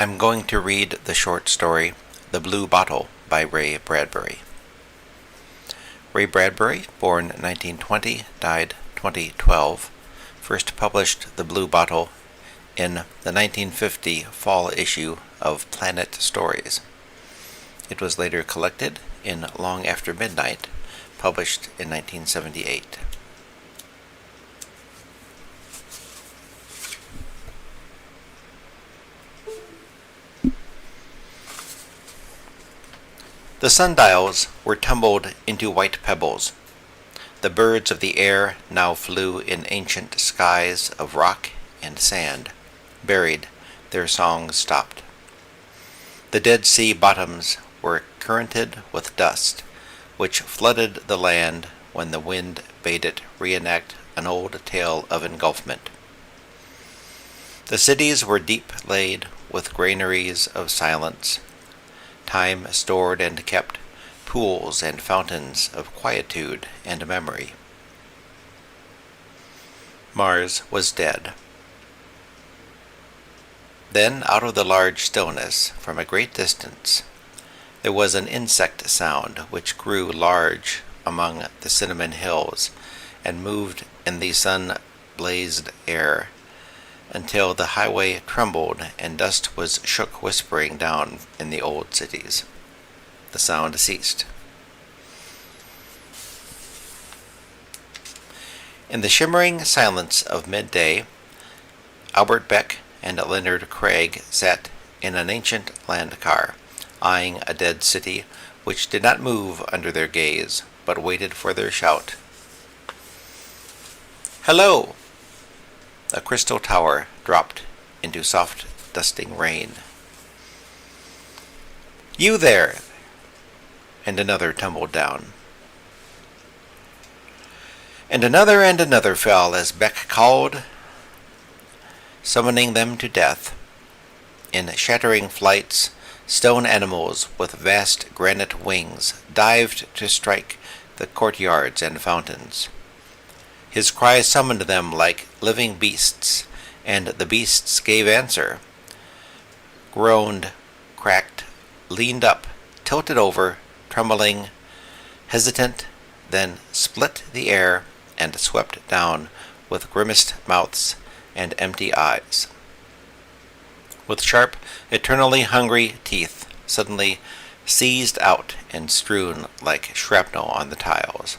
I'm going to read the short story, The Blue Bottle by Ray Bradbury. Ray Bradbury, born 1920, died 2012, first published The Blue Bottle in the 1950 fall issue of Planet Stories. It was later collected in Long After Midnight, published in 1978. The sundials were tumbled into white pebbles. The birds of the air now flew in ancient skies of rock and sand, buried, their songs stopped. The Dead Sea bottoms were currented with dust, which flooded the land when the wind bade it reenact an old tale of engulfment. The cities were deep laid with granaries of silence, time stored and kept, pools and fountains of quietude and memory. Mars was dead. Then, out of the large stillness, from a great distance, there was an insect sound which grew large among the cinnamon hills and moved in the sun-blazed air until the highway trembled and dust was shook whispering down in the old cities. The sound ceased. In the shimmering silence of midday, Albert Beck and Leonard Craig sat in an ancient land car, eyeing a dead city which did not move under their gaze, but waited for their shout. "Hello!" A crystal tower dropped into soft dusting rain. "You there!" And another tumbled down. And another fell as Beck called, summoning them to death. In shattering flights, stone animals with vast granite wings dived to strike the courtyards and fountains. His cry summoned them like living beasts, and the beasts gave answer, groaned, cracked, leaned up, tilted over, trembling, hesitant, then split the air and swept down with grimaced mouths and empty eyes. With sharp, eternally hungry teeth, suddenly seized out and strewn like shrapnel on the tiles.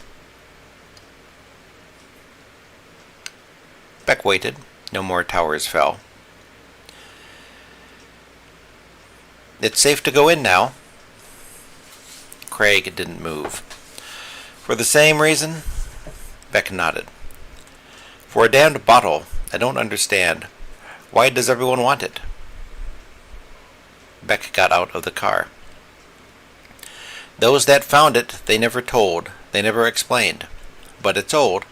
Beck waited. No more towers fell. "It's safe to go in now." Craig didn't move. "For the same reason?" Beck nodded. "For a damned bottle. I don't understand. Why does everyone want it?" Beck got out of the car. "Those that found it, they never told, they never explained. But it's old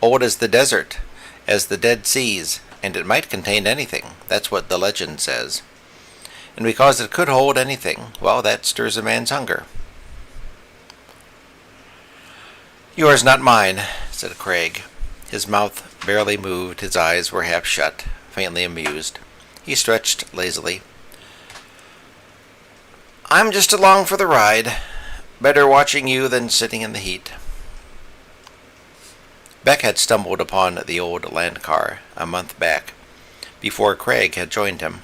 as the desert, as the Dead Seas, and it might contain anything. That's what the legend says. And because it could hold anything, well, that stirs a man's hunger." "Yours, not mine," said Craig. His mouth barely moved, his eyes were half shut, faintly amused. He stretched lazily. "I'm just along for the ride. Better watching you than sitting in the heat." Beck had stumbled upon the old land car a month back, before Craig had joined him.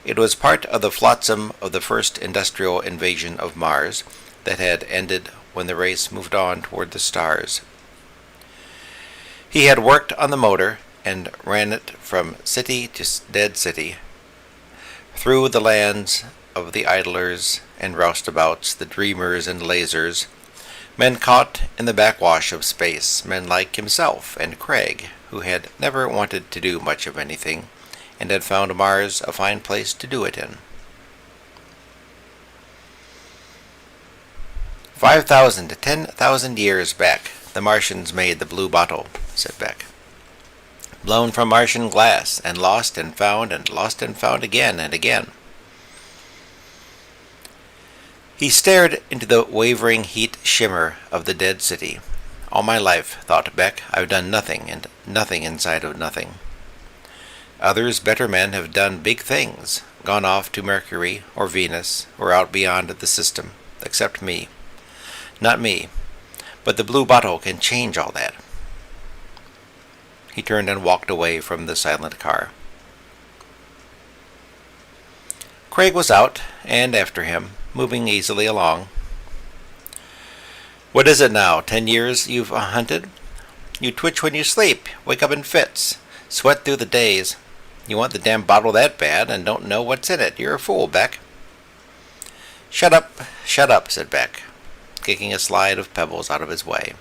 It was part of the flotsam of the first industrial invasion of Mars that had ended when the race moved on toward the stars. He had worked on the motor and ran it from city to dead city, through the lands of the idlers and roustabouts, the dreamers and lasers, men caught in the backwash of space, men like himself and Craig, who had never wanted to do much of anything, and had found Mars a fine place to do it in. 5,000 to 10,000 years back, the Martians made the blue bottle, said Beck. Blown from Martian glass, and lost and found again and again. He stared into the wavering heat shimmer of the dead city. All my life, thought Beck, I've done nothing, and nothing inside of nothing. Others, better men, have done big things, gone off to Mercury or Venus or out beyond the system, except me. Not me, but the blue bottle can change all that. He turned and walked away from the silent car. Craig was out, and after him, moving easily along. What is it now, 10 years you've hunted? You twitch when you sleep, wake up in fits, sweat through the days. You want the damn bottle that bad and don't know what's in it. You're a fool, Beck. Shut up, said Beck, kicking a slide of pebbles out of his way.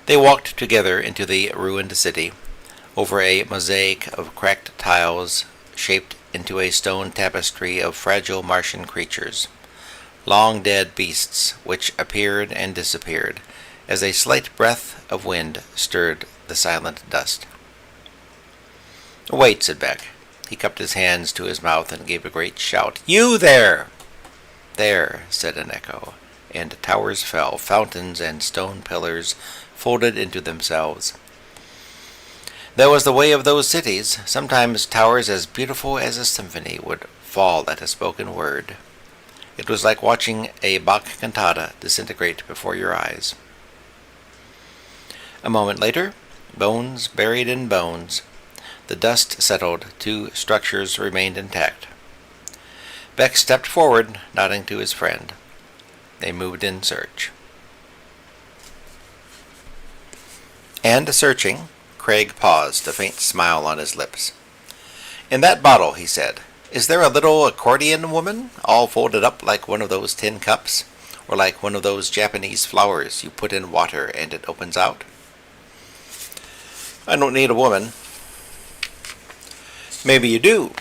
They walked together into the ruined city, over a mosaic of cracked tiles shaped into a stone tapestry of fragile Martian creatures, long-dead beasts which appeared and disappeared as a slight breath of wind stirred the silent dust. Wait, said Beck. He cupped his hands to his mouth and gave a great shout. You there! There, said an echo, and towers fell, fountains and stone pillars folded into themselves. That was the way of those cities. Sometimes towers as beautiful as a symphony would fall at a spoken word. It was like watching a Bach cantata disintegrate before your eyes. A moment later, bones buried in bones. The dust settled, 2 structures remained intact. Beck stepped forward, nodding to his friend. They moved in search. And searching, Craig paused, a faint smile on his lips. In that bottle, he said, is there a little accordion woman, all folded up like one of those tin cups, or like one of those Japanese flowers you put in water and it opens out? I don't need a woman. Maybe you do.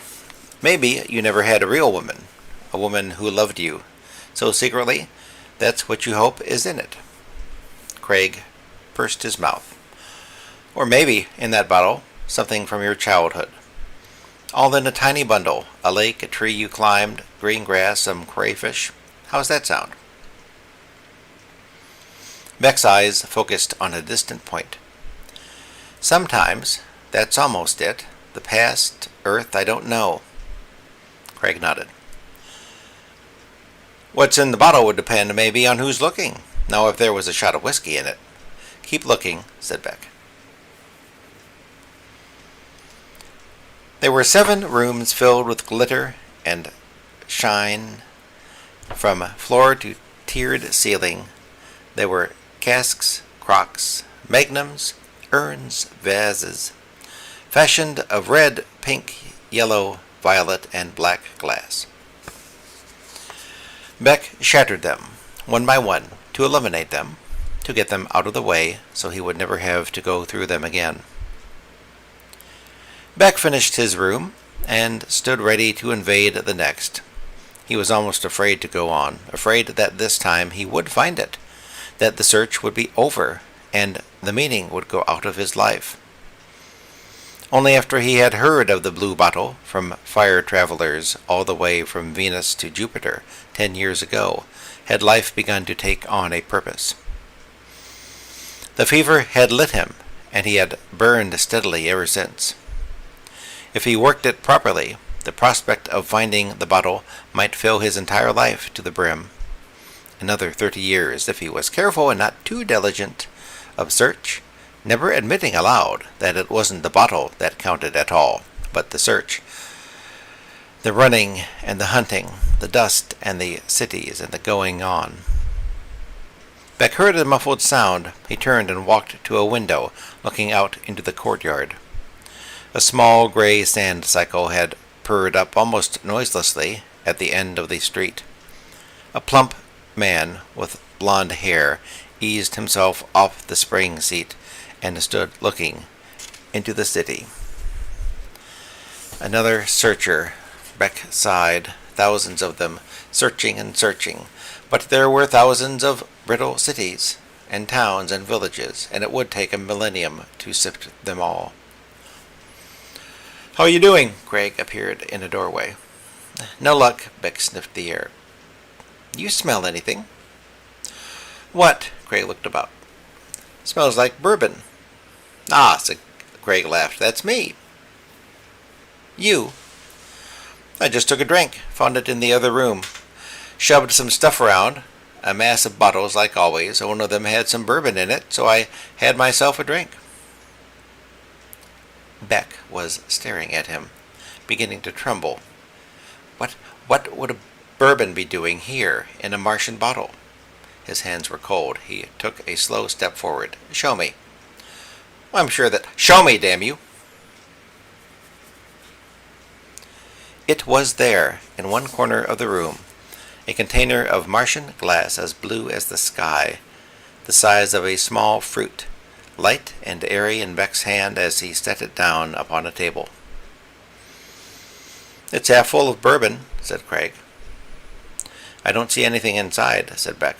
Maybe you never had a real woman, a woman who loved you. So secretly, that's what you hope is in it. Craig pursed his mouth. Or maybe, in that bottle, something from your childhood. All in a tiny bundle, a lake, a tree you climbed, green grass, some crayfish. How's that sound? Beck's eyes focused on a distant point. Sometimes, that's almost it. The past, Earth, I don't know. Craig nodded. What's in the bottle would depend, maybe, on who's looking. Now, if there was a shot of whiskey in it. Keep looking, said Beck. There were 7 rooms filled with glitter and shine from floor to tiered ceiling. There were casks, crocks, magnums, urns, vases, fashioned of red, pink, yellow, violet, and black glass. Beck shattered them, one by one, to eliminate them, to get them out of the way so he would never have to go through them again. Beck finished his room and stood ready to invade the next. He was almost afraid to go on, afraid that this time he would find it, that the search would be over, and the meaning would go out of his life. Only after he had heard of the blue bottle from fire travelers all the way from Venus to Jupiter 10 years ago had life begun to take on a purpose. The fever had lit him, and he had burned steadily ever since. If he worked it properly, the prospect of finding the bottle might fill his entire life to the brim. Another 30 years, if he was careful and not too diligent, of search, never admitting aloud that it wasn't the bottle that counted at all, but the search, the running and the hunting, the dust and the cities and the going on. Beck heard a muffled sound. He turned and walked to a window, looking out into the courtyard. A small gray sand cycle had purred up almost noiselessly at the end of the street. A plump man with blond hair eased himself off the spring seat and stood looking into the city. Another searcher, Beck sighed, thousands of them, searching and searching. But there were thousands of brittle cities and towns and villages, and it would take a millennium to sift them all. How are you doing? Craig appeared in a doorway. No luck, Beck sniffed the air. You smell anything? What? Craig looked about. Smells like bourbon. Ah, said Craig laughed. That's me. You? I just took a drink. Found it in the other room. Shoved some stuff around. A mass of bottles, like always. One of them had some bourbon in it, so I had myself a drink. Beck was staring at him, beginning to tremble. What would a bourbon be doing here, in a Martian bottle? His hands were cold. He took a slow step forward. Show me. I'm sure that... Show me, damn you! It was there, in one corner of the room, a container of Martian glass as blue as the sky, the size of a small fruit, light and airy in Beck's hand as he set it down upon a table. It's half full of bourbon, said Craig. I don't see anything inside, said Beck.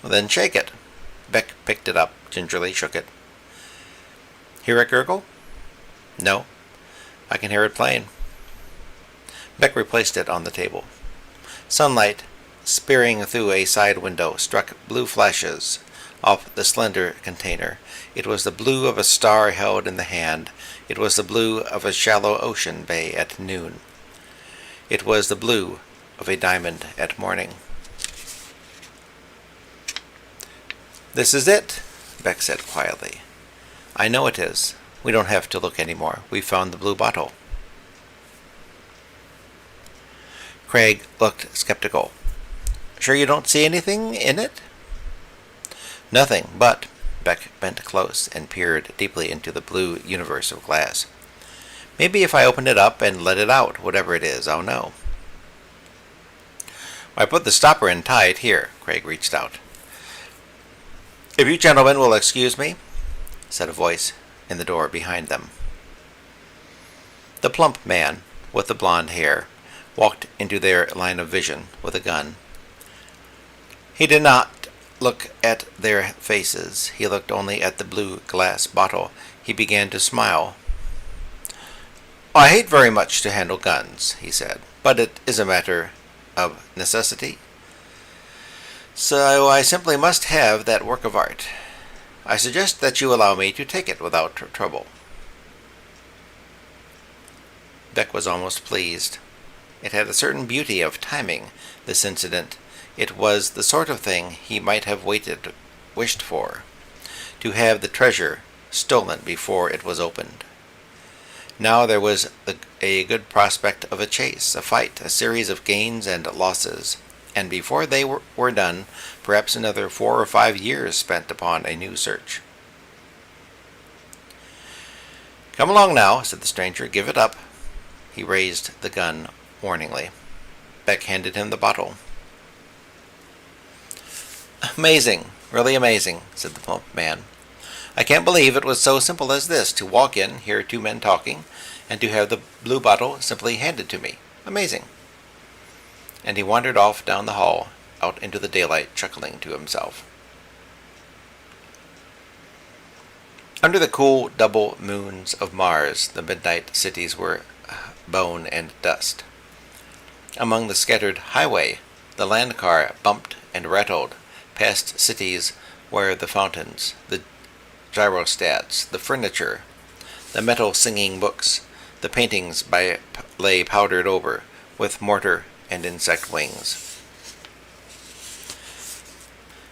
Well, then shake it. Beck picked it up, gingerly shook it. Hear it gurgle? No, I can hear it plain. Beck replaced it on the table. Sunlight, spearing through a side window, struck blue flashes off the slender container. It was the blue of a star held in the hand. It was the blue of a shallow ocean bay at noon. It was the blue of a diamond at morning. This is it, Beck said quietly. I know it is. We don't have to look any more. We've found the blue bottle. Craig looked skeptical. Sure you don't see anything in it? Nothing, but... Beck bent close and peered deeply into the blue universe of glass. Maybe if I open it up and let it out, whatever it is, I'll know. I put the stopper in tight. Here. Craig reached out. If you gentlemen will excuse me, said a voice in the door behind them. The plump man with the blond hair walked into their line of vision with a gun. He did not look at their faces. He looked only at the blue glass bottle. He began to smile. I hate very much to handle guns, he said, but it is a matter of necessity. So I simply must have that work of art. I suggest that you allow me to take it without trouble. Beck was almost pleased. It had a certain beauty of timing, this incident. It was the sort of thing he might have wished for, to have the treasure stolen before it was opened. Now there was a good prospect of a chase, a fight, a series of gains and losses, and before they were done, perhaps another 4 or 5 years spent upon a new search. Come along now, said the stranger. Give it up. He raised the gun warningly. Beck handed him the bottle. Amazing, really amazing, said the plump man. I can't believe it was so simple as this, to walk in, hear 2 men talking, and to have the blue bottle simply handed to me. Amazing. And he wandered off down the hall, out into the daylight, chuckling to himself. Under the cool double moons of Mars, the midnight cities were bone and dust. Among the scattered highway, the land car bumped and rattled past cities where the fountains, the gyrostats, the furniture, the metal singing books, the paintings lay powdered over with mortar and insect wings.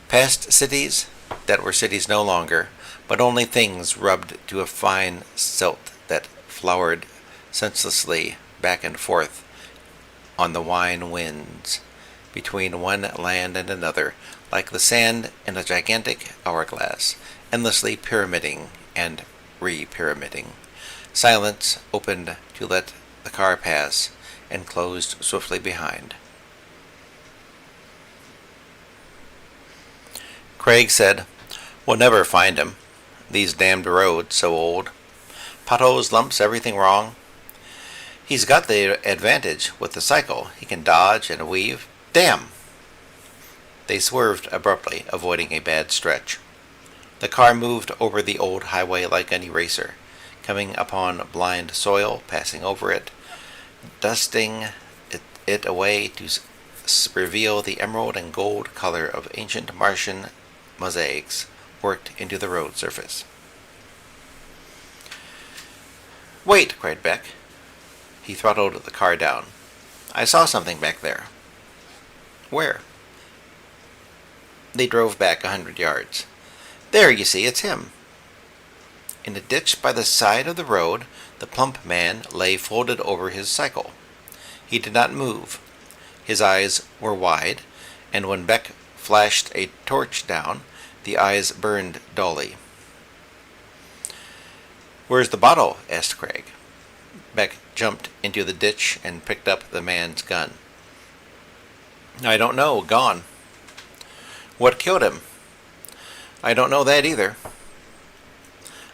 Past cities that were cities no longer, but only things rubbed to a fine silt that flowered senselessly back and forth on the wine winds between one land and another, like the sand in a gigantic hourglass, endlessly pyramiding and re-pyramiding. Silence opened to let the car pass and closed swiftly behind. Craig said, We'll never find him. These damned roads, so old. Potholes, lumps, everything wrong. He's got the advantage with the cycle. He can dodge and weave. Damn! They swerved abruptly, avoiding a bad stretch. The car moved over the old highway like an eraser, coming upon blind soil, passing over it, dusting it away to reveal the emerald and gold color of ancient Martian mosaics worked into the road surface. Wait, cried Beck. He throttled the car down. I saw something back there. Where? They drove back 100 yards. There, you see, it's him. In a ditch by the side of the road, the plump man lay folded over his cycle. He did not move. His eyes were wide, and when Beck flashed a torch down, the eyes burned dully. "Where's the bottle?" asked Craig. Beck jumped into the ditch and picked up the man's gun. "I don't know. Gone." "What killed him?" "I don't know that either."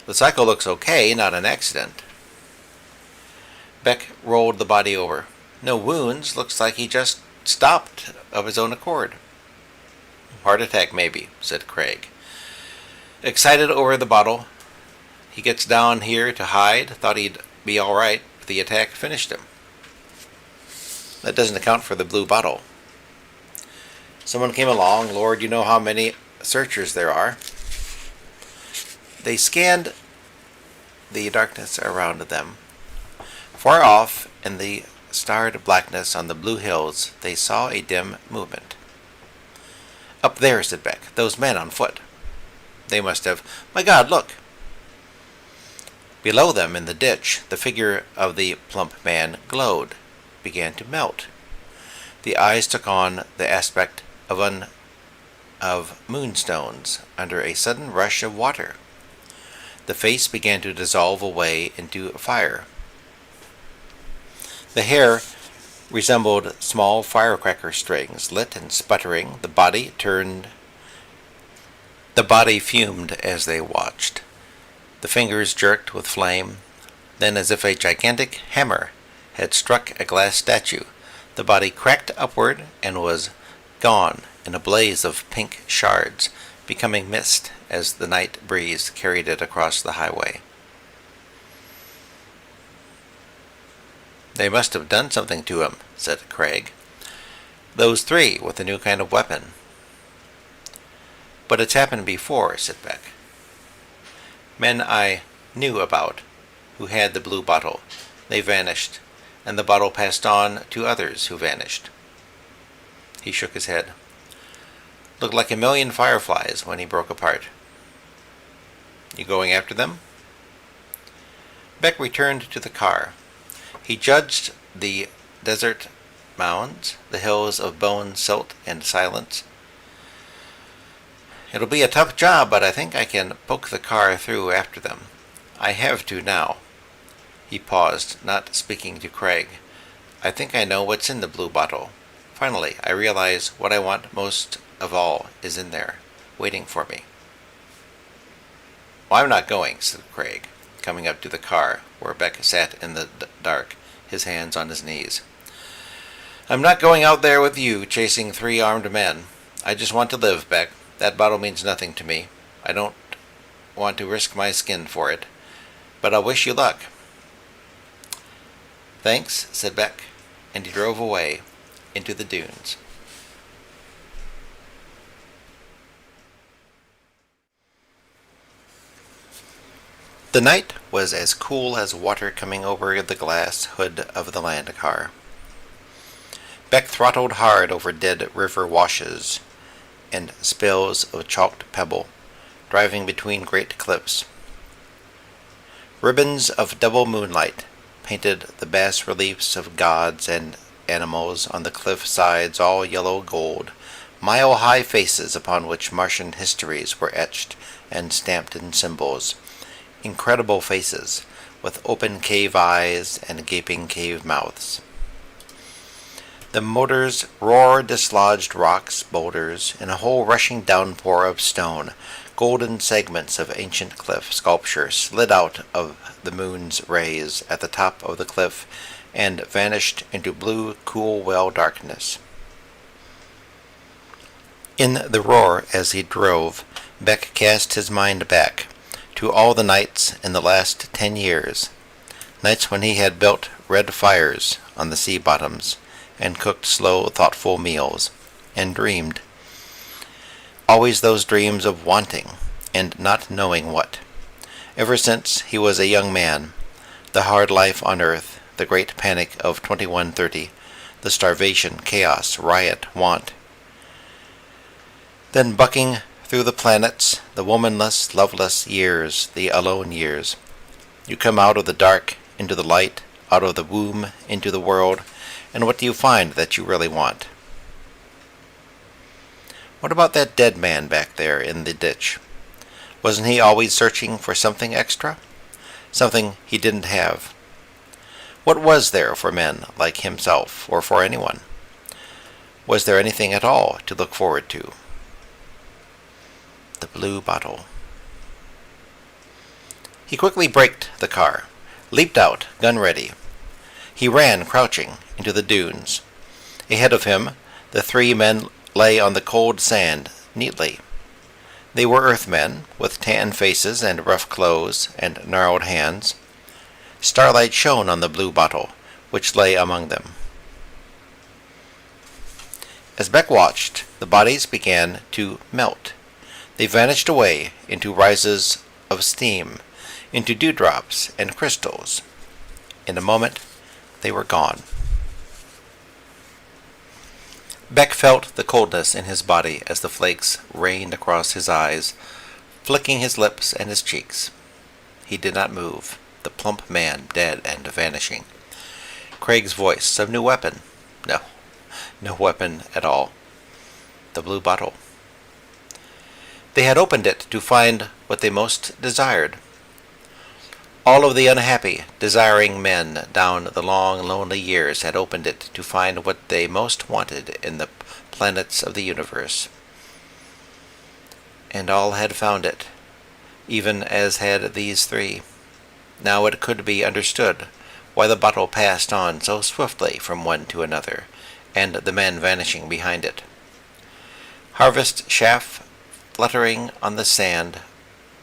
"The cycle looks okay, not an accident." Beck rolled the body over. "No wounds. Looks like he just stopped of his own accord." "Heart attack, maybe," said Craig. Excited over the bottle, he gets down here to hide. Thought he'd be all right, but the attack finished him. That doesn't account for the blue bottle. Someone came along. Lord, you know how many searchers there are. They scanned the darkness around them. Far off in the starred blackness on the blue hills, they saw a dim movement. "Up there," said Beck. "Those men on foot. They must have... My God, look!" Below them in the ditch, the figure of the plump man glowed, began to melt. The eyes took on the aspect of moonstones under a sudden rush of water. The face began to dissolve away into fire. The hair resembled small firecracker strings, lit and sputtering. The body fumed as they watched. The fingers jerked with flame. Then, as if a gigantic hammer had struck a glass statue, the body cracked upward and was gone in a blaze of pink shards, becoming mist as the night breeze carried it across the highway. "They must have done something to him," said Craig. "Those three with a new kind of weapon." "But it's happened before," said Beck. "Men I knew about who had the blue bottle. They vanished, and the bottle passed on to others who vanished." He shook his head. "Looked like a million fireflies when he broke apart." "You going after them?" Beck returned to the car. He judged the desert mounds, the hills of bone, silt, and silence. "It'll be a tough job, but I think I can poke the car through after them. I have to now." He paused, not speaking to Craig. "I think I know what's in the blue bottle. Finally, I realize what I want most of all is in there, waiting for me." "Well, I'm not going," said Craig, coming up to the car, where Beck sat in the dark, his hands on his knees. "I'm not going out there with you, chasing 3 armed men. I just want to live, Beck. That bottle means nothing to me. I don't want to risk my skin for it. But I'll wish you luck." "Thanks," said Beck, and he drove away into the dunes. The night was as cool as water coming over the glass hood of the land car. Beck throttled hard over dead river washes and spills of chalked pebble, driving between great cliffs. Ribbons of double moonlight painted the bas-reliefs of gods and animals on the cliff sides, all yellow gold, mile-high faces upon which Martian histories were etched and stamped in symbols. Incredible faces, with open cave eyes and gaping cave mouths. The motors roared dislodged rocks, boulders, and a whole rushing downpour of stone. Golden segments of ancient cliff sculpture slid out of the moon's rays at the top of the cliff and vanished into blue, cool well darkness. In the roar as he drove, Beck cast his mind back to all the nights in the last 10 years, nights when he had built red fires on the sea bottoms, and cooked slow, thoughtful meals, and dreamed. Always those dreams of wanting, and not knowing what. Ever since he was a young man, the hard life on earth, the great panic of 2130, the starvation, chaos, riot, want. Then bucking through the planets, the womanless, loveless years, the alone years. You come out of the dark into the light, out of the womb into the world, and what do you find that you really want? What about that dead man back there in the ditch? Wasn't he always searching for something extra? Something he didn't have? What was there for men like himself, or for anyone? Was there anything at all to look forward to? The blue bottle. He quickly braked the car, leaped out, gun ready. He ran, crouching, into the dunes. Ahead of him, the three men lay on the cold sand, neatly. They were Earthmen, with tan faces and rough clothes and gnarled hands. Starlight shone on the blue bottle, which lay among them. As Beck watched, the bodies began to melt. They vanished away into rises of steam, into dewdrops and crystals. In a moment, they were gone. Beck felt the coldness in his body as the flakes rained across his eyes, flicking his lips and his cheeks. He did not move, the plump man dead and vanishing. Craig's voice, some new weapon. No weapon at all. The blue bottle. They had opened it to find what they most desired. All of the unhappy, desiring men down the long, lonely years had opened it to find what they most wanted in the planets of the universe. And all had found it, even as had these three. Now it could be understood why the bottle passed on so swiftly from one to another, and the men vanishing behind it. Harvest chaff fluttering on the sand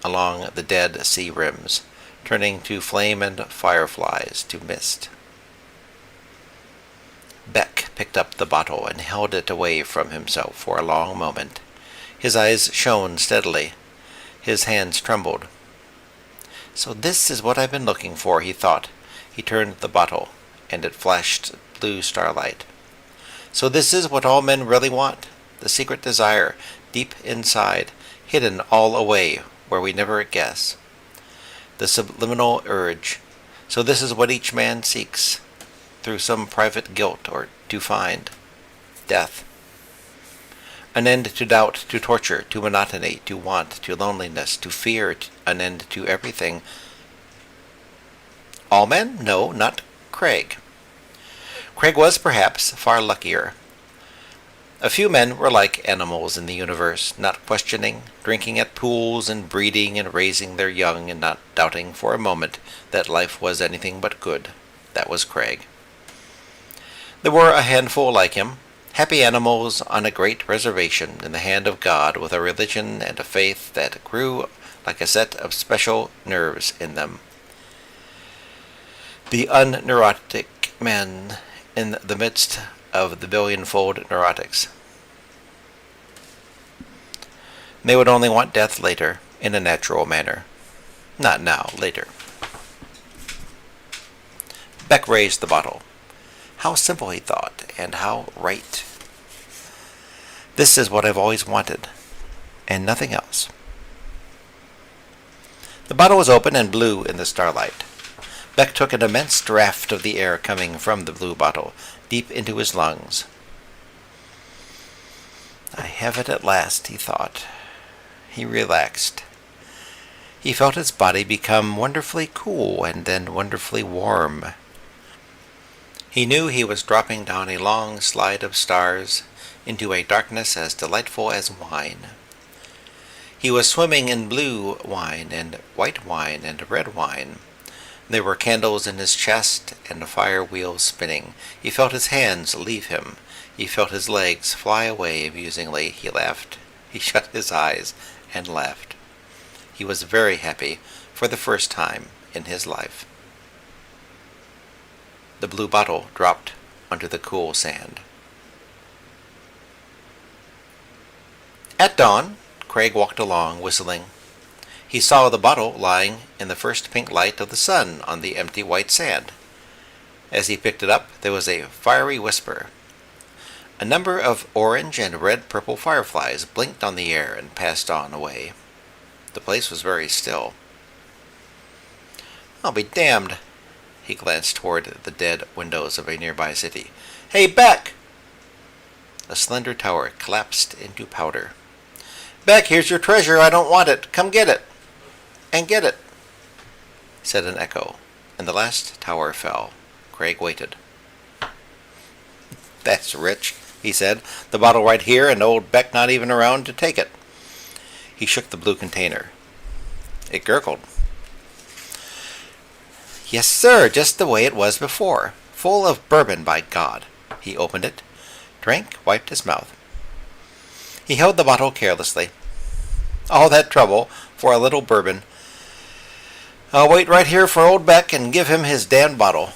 along the dead sea rims, turning to flame and fireflies to mist. Beck picked up the bottle and held it away from himself for a long moment. His eyes shone steadily. His hands trembled. So this is what I've been looking for, he thought. He turned the bottle, and it flashed blue starlight. So this is what all men really want, the secret desire, deep inside, hidden all away where we never guess. The subliminal urge. So this is what each man seeks, through some private guilt or to find. Death. An end to doubt, to torture, to monotony, to want, to loneliness, to fear, an end to everything. All men? No, not Craig. Craig was perhaps far luckier. A few men were like animals in the universe, not questioning, drinking at pools and breeding and raising their young and not doubting for a moment that life was anything but good. That was Craig. There were a handful like him, happy animals on a great reservation in the hand of God with a religion and a faith that grew like a set of special nerves in them. The unneurotic men in the midst of the billion-fold neurotics. They would only want death later, in a natural manner. Not now, later. Beck raised the bottle. How simple, he thought, and how right. This is what I've always wanted, and nothing else. The bottle was open and blue in the starlight. Beck took an immense draught of the air coming from the blue bottle, deep into his lungs. I have it at last, he thought. He relaxed. He felt his body become wonderfully cool and then wonderfully warm. He knew he was dropping down a long slide of stars into a darkness as delightful as wine. He was swimming in blue wine and white wine and red wine. There were candles in his chest and fire wheels spinning. He felt his hands leave him. He felt his legs fly away amusingly. He laughed. He shut his eyes and laughed. He was very happy for the first time in his life. The blue bottle dropped onto the cool sand. At dawn, Craig walked along, whistling. He saw the bottle lying in the first pink light of the sun on the empty white sand. As he picked it up, there was a fiery whisper. A number of orange and red-purple fireflies blinked on the air and passed on away. The place was very still. "I'll be damned." He glanced toward the dead windows of a nearby city. "Hey, Beck!" A slender tower collapsed into powder. "Beck, here's your treasure. I don't want it. Come get it." "And get it," said an echo, and the last tower fell. Craig waited. "That's rich," he said. "The bottle right here, and old Beck not even around to take it." He shook the blue container. It gurgled. "Yes, sir, just the way it was before. Full of bourbon, by God." He opened it, drank, wiped his mouth. He held the bottle carelessly. "All that trouble for a little bourbon. I'll wait right here for old Beck and give him his damned bottle.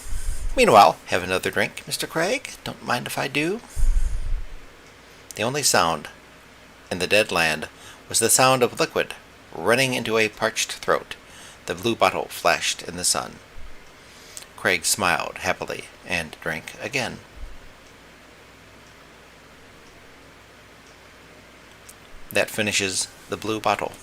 Meanwhile, have another drink, Mr. Craig? Don't mind if I do?" The only sound in the dead land was the sound of liquid running into a parched throat. The blue bottle flashed in the sun. Craig smiled happily and drank again. That finishes the blue bottle.